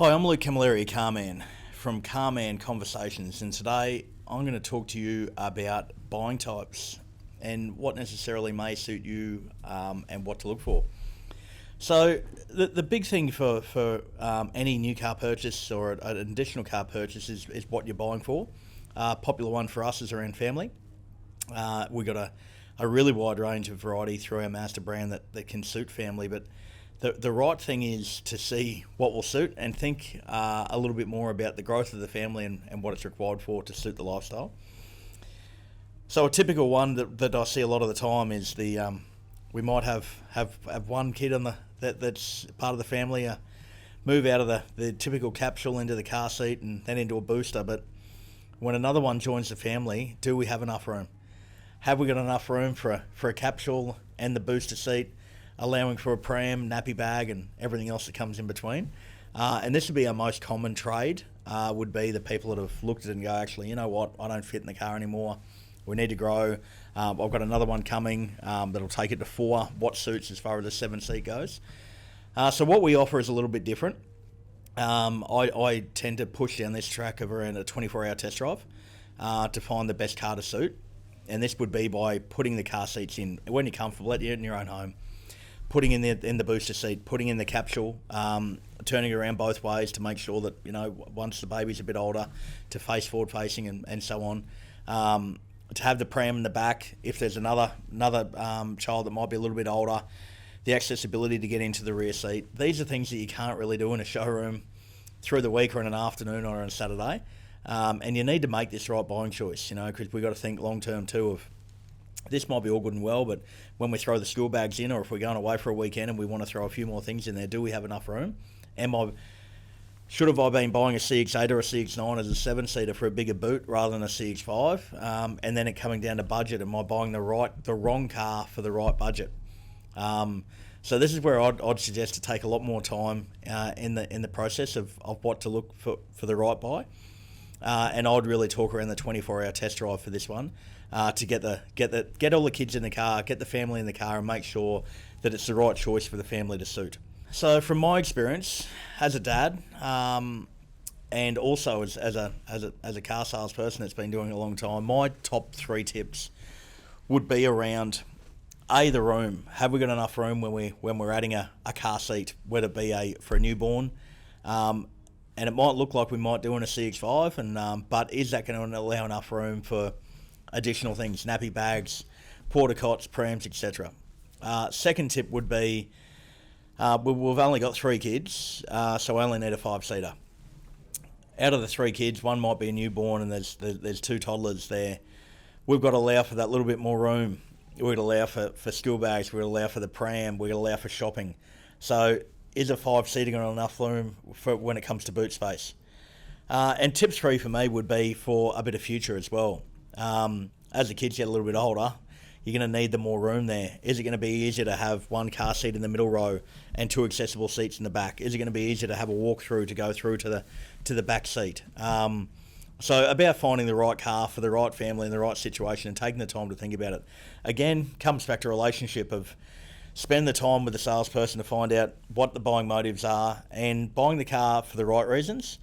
Hi, I'm Luke Camilleri, Carman, from Carman Conversations, and today I'm going to talk to you about buying types and what necessarily may suit you and what to look for. So the big thing for any new car purchase or an additional car purchase is what you're buying for. Popular one for us is around family. We've got a really wide range of variety through our Mazda brand that can suit family, but the right thing is to see what will suit and think a little bit more about the growth of the family and what it's required for to suit the lifestyle. So a typical one that I see a lot of the time is we might have one kid that's part of the family move out of the typical capsule into the car seat and then into a booster, but when another one joins the family, do we have enough room? Have we got enough room for a capsule and the booster seat, allowing for a pram, nappy bag, and everything else that comes in between? And this would be our most common trade, would be the people that have looked at it and go, actually, you know what, I don't fit in the car anymore. We need to grow. I've got another one coming that'll take it to 4. What suits as far as the 7-seat goes? So what we offer is a little bit different. I tend to push down this track of around a 24-hour test drive to find the best car to suit. And this would be by putting the car seats in when you're comfortable in your own home, putting in the booster seat, putting in the capsule, turning it around both ways to make sure that, you know, once the baby's a bit older, to face forward facing and so on. To have the pram in the back if there's another child that might be a little bit older, the accessibility to get into the rear seat. These are things that you can't really do in a showroom through the week or in an afternoon or on a Saturday. And you need to make this right buying choice, you know, because we've got to think long term too of this might be all good and well, but when we throw the school bags in, or if we're going away for a weekend and we want to throw a few more things in there, do we have enough room? Should have I been buying a CX-8 or a CX-9 as a 7-seater for a bigger boot rather than a CX-5? And then it coming down to budget, am I buying the wrong car for the right budget? So this is where I'd suggest to take a lot more time in the process of what to look for the right buy. And I'd really talk around the 24-hour test drive for this one to get all the kids in the car, get the family in the car, and make sure that it's the right choice for the family to suit. So from my experience as a dad, and also as a car salesperson that's been doing it a long time, my top 3 tips would be around the room. Have we got enough room when we're adding a car seat, whether it be for a newborn? And it might look like we might do in a CX-5, but is that going to allow enough room for additional things, nappy bags, porta cots, prams, etc.? Second tip would be, we've only got 3 kids, so we only need a 5-seater. Out of the 3 kids, one might be a newborn and there's 2 toddlers there. We've got to allow for that little bit more room. We've got to allow for school bags, we've got to allow for the pram, we've got to allow for shopping. So is a 5-seater got enough room for when it comes to boot space? And tip 3 for me would be for a bit of future as well. As the kids get a little bit older, you're going to need the more room there. Is it going to be easier to have 1 car seat in the middle row and 2 accessible seats in the back? Is it going to be easier to have a walk-through to go through to the back seat? So about finding the right car for the right family in the right situation and taking the time to think about it. Again, comes back to relationship of spend the time with the salesperson to find out what the buying motives are and buying the car for the right reasons.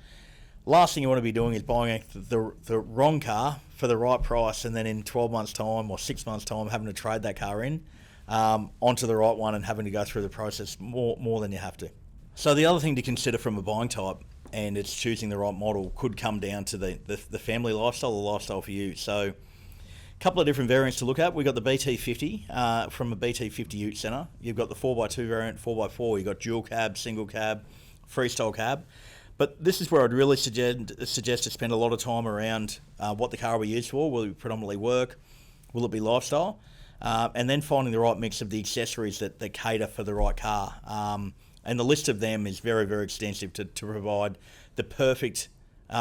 Last thing you want to be doing is buying the wrong car for the right price and then in 12 months' time or 6 months' time having to trade that car in onto the right one and having to go through the process more than you have to. So the other thing to consider from a buying type, and it's choosing the right model, could come down to the family lifestyle, the lifestyle for you. So a couple of different variants to look at. We've got the BT50 from a BT50 Ute Centre. You've got the 4x2 variant, 4x4. You've got dual cab, single cab, freestyle cab. But this is where I'd really suggest to spend a lot of time around what the car will be used for. Will it predominantly work? Will it be lifestyle? And then finding the right mix of the accessories that cater for the right car. And the list of them is very, very extensive to provide the perfect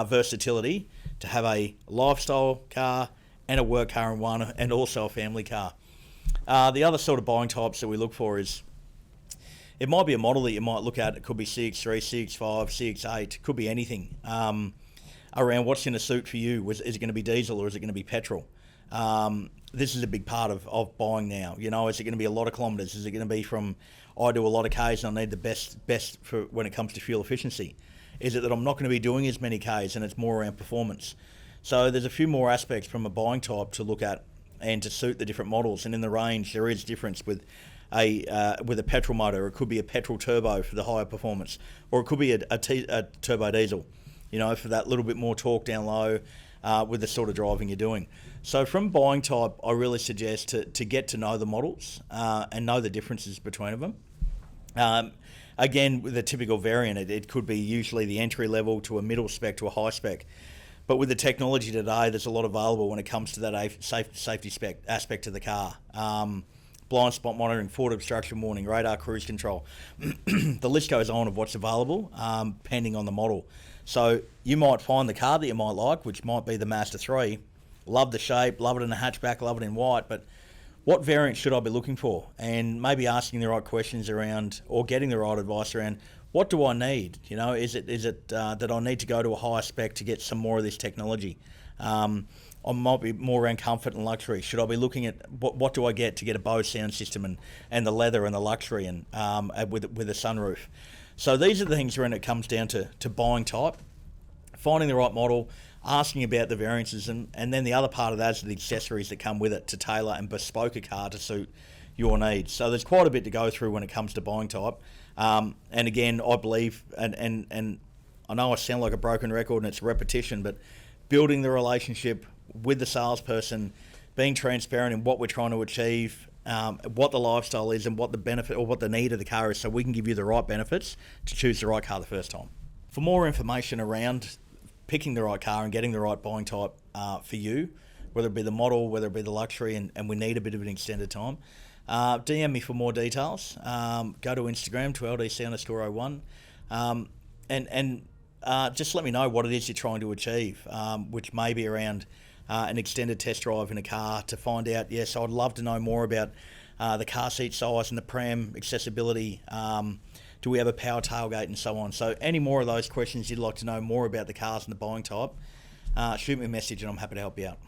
versatility to have a lifestyle car and a work car in one, and also a family car. The other sort of buying types that we look for is, it might be a model that you might look at. It could be CX-3, CX-5, CX-8. It could be anything around what's going to suit for you. Is it going to be diesel or is it going to be petrol? This is a big part of buying now. You know, is it going to be a lot of kilometres? Is it going to be from, I do a lot of Ks and I need the best for when it comes to fuel efficiency? Is it that I'm not going to be doing as many Ks and it's more around performance? So there's a few more aspects from a buying type to look at and to suit the different models. And in the range, there is difference with a petrol motor. It could be a petrol turbo for the higher performance, or it could be a turbo diesel, for that little bit more torque down low with the sort of driving you're doing. So from buying type, I really suggest to get to know the models and know the differences between them. Again, with a typical variant, it could be usually the entry level to a middle spec to a high spec. But with the technology today, there's a lot available when it comes to that safety spec aspect of the car. Blind spot monitoring, forward obstruction warning, radar cruise control. The list goes on of what's available, depending on the model. So you might find the car that you might like, which might be the Mazda 3. Love the shape, love it in a hatchback, love it in white, but what variant should I be looking for? And maybe asking the right questions around, or getting the right advice around, what do I need? Is it that I need to go to a higher spec to get some more of this technology? I might be more around comfort and luxury. Should I be looking at what do I get to get a Bose sound system and the leather and the luxury and with a sunroof? So these are the things when it comes down to buying type, finding the right model, asking about the variances, and then the other part of that is the accessories that come with it to tailor and bespoke a car to suit your needs. So there's quite a bit to go through when it comes to buying type. And again, I believe, and I know I sound like a broken record and it's repetition, but building the relationship with the salesperson, being transparent in what we're trying to achieve, what the lifestyle is and what the benefit or what the need of the car is, so we can give you the right benefits to choose the right car the first time. For more information around picking the right car and getting the right buying type for you, whether it be the model, whether it be the luxury, and we need a bit of an extended time, DM me for more details. Go to Instagram to LDC_01 and just let me know what it is you're trying to achieve, which may be around an extended test drive in a car to find out, yes, I'd love to know more about the car seat size and the pram accessibility. Do we have a power tailgate and so on? So any more of those questions you'd like to know more about the cars and the buying type, shoot me a message and I'm happy to help you out.